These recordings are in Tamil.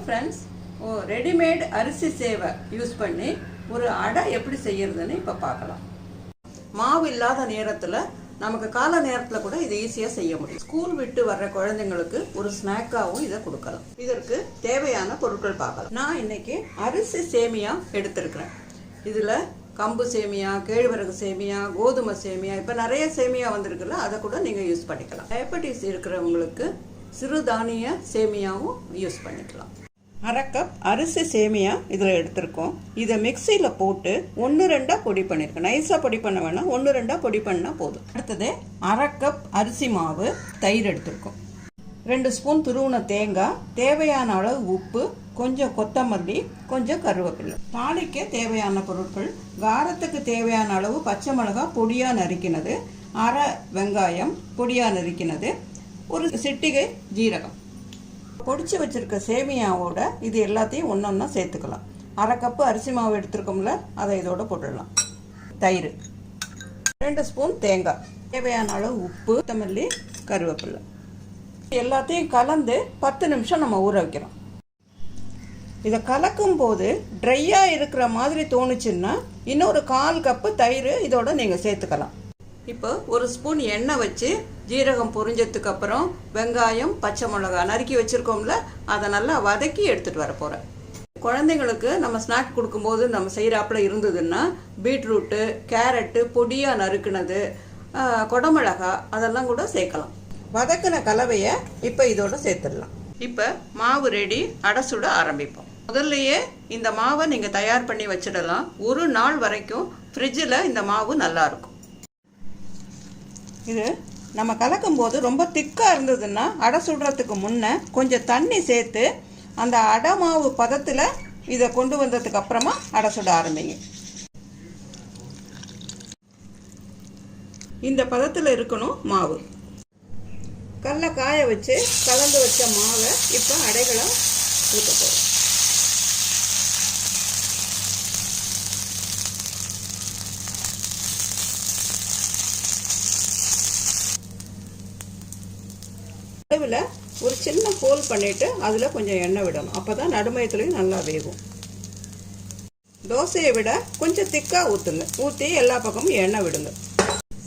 ஃப்ரெண்ட்ஸ், ரெடிமேட் அரிசி சேவை யூஸ் பண்ணி ஒரு அடை எப்படி செய்யறதுன்னு இப்போ பார்க்கலாம். மாவு இல்லாத நேரத்தில் நமக்கு கால நேரத்தில் கூட இது ஈஸியாக செய்ய முடியும். ஸ்கூல் விட்டு வர்ற குழந்தைங்களுக்கு ஒரு ஸ்நாக்காகவும் இதை கொடுக்கலாம். இதற்கு தேவையான பொருட்கள் பார்க்கலாம். நான் இன்னைக்கு அரிசி சேமியா எடுத்திருக்கிறேன். இதில் கம்பு சேமியா, கேழ்வரகு சேமியா, கோதுமை சேமியா, இப்போ நிறைய சேமியா வந்திருக்குல்ல, அதை கூட நீங்கள் யூஸ் பண்ணிக்கலாம். டயபெட்டிஸ் இருக்கிறவங்களுக்கு சிறுதானிய சேமியாவும் யூஸ் பண்ணிக்கலாம். அரை கப் அரிசி சேமியா இதில் எடுத்திருக்கோம். இதை மிக்சியில் போட்டு 1-2 பொடி பண்ணியிருக்கேன். நைஸாக பொடி பண்ண வேணாம், 1-2 பொடி பண்ணால் போதும். அடுத்தது அரை கப் அரிசி மாவு, தயிர் எடுத்திருக்கோம், 2 ஸ்பூன் துருவின தேங்காய், தேவையான அளவு உப்பு, கொஞ்சம் கொத்தமல்லி, கொஞ்சம் கருவேப்பிலை. தாளிக்க தேவையான பொருட்கள்: காரத்துக்கு தேவையான அளவு பச்சை மிளகாய் பொடியாக நறுக்கினது, அரை வெங்காயம் பொடியாக நறுக்கினது, ஒரு சிட்டிகை ஜீரகம். பொடிச்சு வச்சிருக்க சேமியாவோட இது எல்லாத்தையும் ஒன்றொன்னா சேர்த்துக்கலாம். அரை கப்பு அரிசி மாவு எடுத்துருக்கோம்ல, அதை இதோட போட்டுடலாம். தயிர், 2 ஸ்பூன் தேங்காய், தேவையான அளவு உப்பு, கொத்தமல்லி, கருவேப்பிலை. எல்லாத்தையும் கலந்து 10 நிமிஷம் நம்ம ஊற வைக்கிறோம். இதை கலக்கும் போது ட்ரையாக இருக்கிற மாதிரி தோணுச்சுன்னா இன்னொரு 1/4 கப்பு தயிர் இதோட நீங்கள் சேர்த்துக்கலாம். இப்போ ஒரு ஸ்பூன் எண்ணெய் வச்சு ஜீரகம் பொரிஞ்சதுக்கு அப்புறம் வெங்காயம், பச்சை மிளகாய் நறுக்கி வச்சுருக்கோம்ல, அதை நல்லா வதக்கி எடுத்துகிட்டு வர போகிறேன். குழந்தைங்களுக்கு நம்ம ஸ்நாக் கொடுக்கும்போது நம்ம செய்கிறாப்புல இருந்ததுன்னா பீட்ரூட்டு, கேரட்டு பொடியாக நறுக்குனது, கொடமிளகா அதெல்லாம் கூட சேர்க்கலாம். வதக்கின கலவையை இப்போ இதோட சேர்த்துடலாம். இப்போ மாவு ரெடி. அடை சுட ஆரம்பிப்போம். முதல்லையே இந்த மாவை நீங்கள் தயார் பண்ணி வச்சிடலாம். ஒரு நாள் வரைக்கும் ஃப்ரிட்ஜில் இந்த மாவு நல்லாயிருக்கும். இது நம்ம கலக்கும் போது ரொம்ப திக்காக இருந்ததுன்னா அடை சுடுறதுக்கு முன்னே கொஞ்சம் தண்ணி சேர்த்து அந்த அடை மாவு பதத்தில் இதை கொண்டு வந்ததுக்கு அப்புறமா அடை சுட ஆரம்பிங்க. இந்த பதத்தில் இருக்கணும் மாவு. கல்லை காய வச்சு கலந்து வச்ச மாவை இப்போ அடைகளை ஊற்ற போகிறோம். நடுவில் ஒரு சின்ன ஹோல் பண்ணிட்டு அதில் கொஞ்சம் எண்ணெய் விடணும். அப்போ தான் நடுமயத்துலையும் நல்லா வேகும். தோசையை விட கொஞ்சம் திக்காக ஊற்றுங்க. ஊற்றி எல்லா பக்கமும் எண்ணெய் விடுங்க.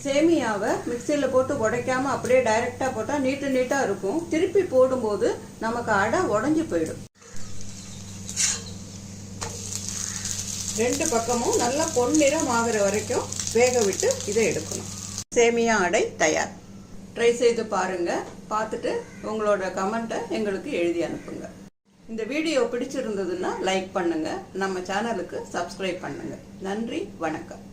சேமியாவை மிக்சியில் போட்டு உடைக்காம அப்படியே டைரெக்டாக போட்டால் நீட்டாக இருக்கும். திருப்பி போடும்போது நமக்கு அடை உடஞ்சி போயிடும். 2 பக்கமும் நல்லா பொன்னிறம் ஆகிற வரைக்கும் வேக விட்டு இதை எடுக்கணும். சேமியா அடை தயார். ட்ரை செய்து பாருங்க. பார்த்துட்டு உங்களோட கமெண்ட்டை எங்களுக்கு எழுதி அனுப்புங்க. இந்த வீடியோ பிடிச்சிருந்ததுன்னா லைக் பண்ணுங்க. நம்ம சேனலுக்கு சப்ஸ்கிரைப் பண்ணுங்க. நன்றி, வணக்கம்.